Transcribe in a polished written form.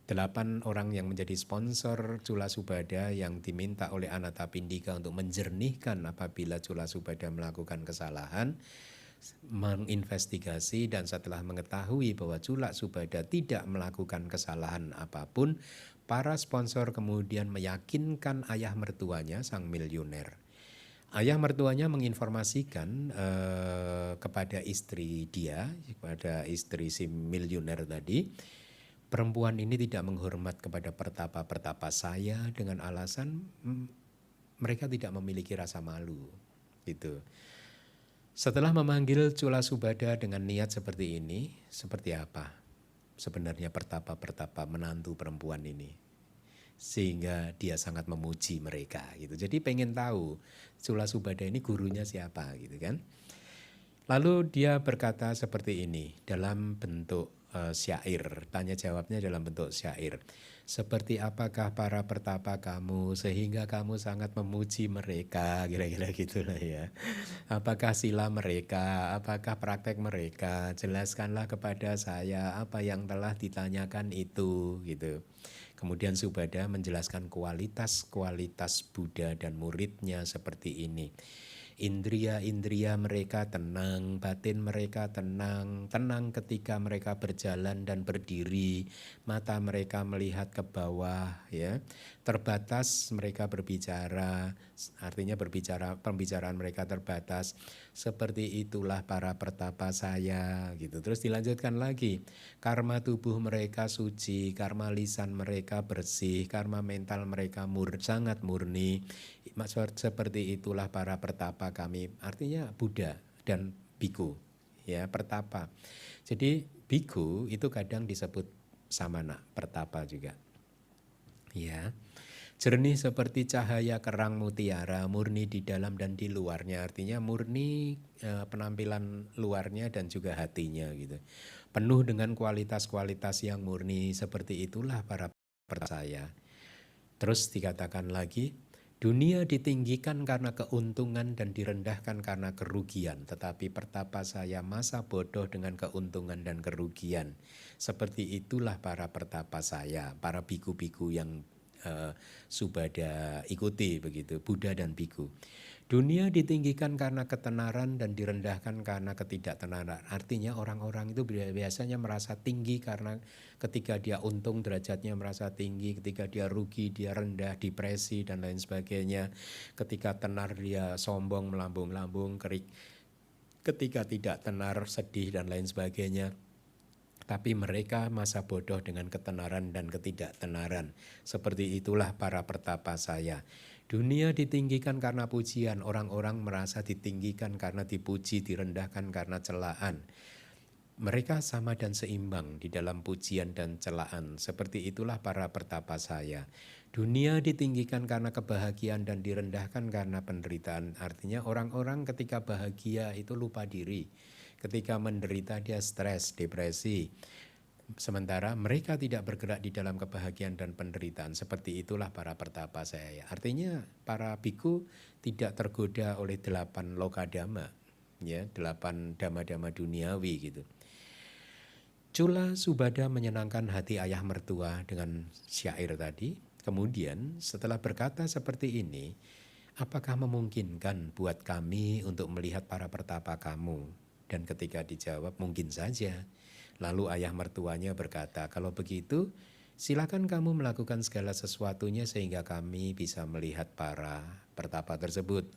8 orang yang menjadi sponsor Cula Subada yang diminta oleh Anathapindika untuk menjernihkan apabila Cula Subada melakukan kesalahan, menginvestigasi, dan setelah mengetahui bahwa Cula Subada tidak melakukan kesalahan apapun, para sponsor kemudian meyakinkan ayah mertuanya, sang miliuner. Ayah mertuanya menginformasikan kepada istri dia, kepada istri si miliuner tadi, perempuan ini tidak menghormat kepada pertapa-pertapa saya dengan alasan mereka tidak memiliki rasa malu. Gitu. Setelah memanggil Cula Subada dengan niat seperti ini, seperti apa sebenarnya pertapa-pertapa menantu perempuan ini? Sehingga dia sangat memuji mereka gitu. Jadi pengen tahu Cula Subada ini gurunya siapa gitu kan. Lalu dia berkata seperti ini dalam bentuk syair, tanya jawabnya dalam bentuk syair. Seperti apakah para pertapa kamu sehingga kamu sangat memuji mereka, kira-kira gitulah ya. Apakah sila mereka, apakah praktek mereka, jelaskanlah kepada saya apa yang telah ditanyakan itu gitu. Kemudian Subada menjelaskan kualitas-kualitas Buddha dan muridnya seperti ini. Indria-indria mereka tenang, batin mereka tenang, tenang ketika mereka berjalan dan berdiri, mata mereka melihat ke bawah, ya. Terbatas mereka berbicara, artinya pembicaraan mereka terbatas. Seperti itulah para pertapa saya, gitu. Terus dilanjutkan lagi, karma tubuh mereka suci, karma lisan mereka bersih, karma mental mereka sangat murni. Maksud seperti itulah para pertapa kami, artinya Buddha dan biku, ya, pertapa. Jadi biku itu kadang disebut samana, pertapa juga. Ya. Jernih seperti cahaya kerang mutiara, murni di dalam dan di luarnya, artinya murni penampilan luarnya dan juga hatinya gitu. Penuh dengan kualitas-kualitas yang murni, seperti itulah para percaya. Terus dikatakan lagi, dunia ditinggikan karena keuntungan dan direndahkan karena kerugian, tetapi pertapa saya masa bodoh dengan keuntungan dan kerugian. Seperti itulah para pertapa saya, para biku-biku yang Subada ikuti begitu, Buddha dan biku. Dunia ditinggikan karena ketenaran dan direndahkan karena ketidaktenaran. Artinya orang-orang itu biasanya merasa tinggi karena ketika dia untung derajatnya merasa tinggi, ketika dia rugi dia rendah, depresi dan lain sebagainya. Ketika tenar dia sombong, melambung-lambung, ketika tidak tenar sedih dan lain sebagainya. Tapi mereka masa bodoh dengan ketenaran dan ketidaktenaran. Seperti itulah para pertapa saya. Dunia ditinggikan karena pujian, orang-orang merasa ditinggikan karena dipuji, direndahkan karena celaan. Mereka sama dan seimbang di dalam pujian dan celaan. Seperti itulah para pertapa saya. Dunia ditinggikan karena kebahagiaan dan direndahkan karena penderitaan. Artinya orang-orang ketika bahagia itu lupa diri. Ketika menderita dia stres, depresi. Sementara mereka tidak bergerak di dalam kebahagiaan dan penderitaan. Seperti itulah para pertapa saya. Artinya para biku tidak tergoda oleh 8 lokadama, ya, 8 dhamma-dhamma duniawi gitu. Cula Subada menyenangkan hati ayah mertua dengan syair tadi. Kemudian setelah berkata seperti ini, apakah memungkinkan buat kami untuk melihat para pertapa kamu? Dan ketika dijawab, mungkin saja. Lalu ayah mertuanya berkata, kalau begitu silakan kamu melakukan segala sesuatunya sehingga kami bisa melihat para pertapa tersebut.